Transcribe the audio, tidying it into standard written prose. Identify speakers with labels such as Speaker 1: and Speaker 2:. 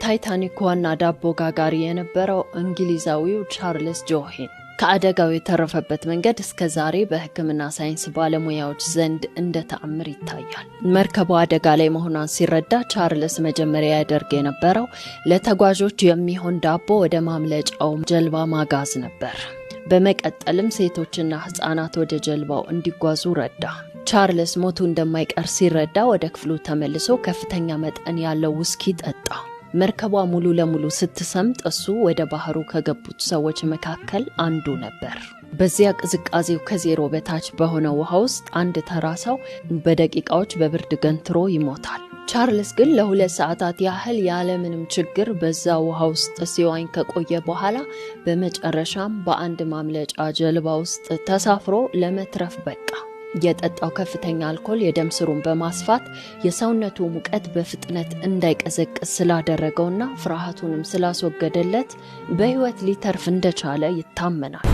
Speaker 1: ታይታኒክ ዋና ዳቦ ጋጋሪ የነበረው እንግሊዛዊው ቻርልስ ጆሂን ከአደጋው የተረፈበት መንገድ እስከ ዛሬ በሕክምና ሳይንስ ባለሙያዎች ዘንድ እንደ ተአምር ይታያል። መርከቡ አደጋ ላይ መሆኗን ሲረዳ ቻርልስ መጀመሪያ ያደርግ የነበረው ለተጓዦች የሚሆን ዳቦ ወደ ማምለጫው ጀልባ ማጋዝ ነበር። በመቀጠልም ሴቶችና ህፃናት ወደ ጀልባው እንዲጓዙ ረዳ። ቻርልስ ሞቱ እንደማይቀር ሲረዳ ወደ ክፍሉ ተመልሶ ከፍተኛ መጠን ያለው ውስኪ ጠጣ። መርከቧ ሙሉ ለሙሉ ስትሰምጥ እሱ ወደ ባህሩ ከገቡት ሰዎች መካከል አንዱ ነበር። በዚያ ቅዝቃዜው ከዜሮ በታች በሆነው ውሃ ውስጥ አንድ ተራ ሰው በደቂቃዎች በብርድ ገንትሮ ይሞታል። ቻርልስ ግን ለ2 ሰዓታት ያህል ያለምንም ችግር በዛ ውሃ ውስጥ ሲዋኝ ከቆየ በኋላ በመጨረሻም በአንድ ማምለጫ ጀልባ ውስጥ ተሳፍሮ ለመትረፍ በቃ። የጠጣው ከፍተኛ አልኮል የደም ስሩን በማስፋት የሰውነቱ ሙቀት በፍጥነት እንዳይቀዘቅዝ ስላደረገውና ፍርሃቱንም ስላስወገደለት በህይወት ሊተርፍ እንደቻለ ይታመናል።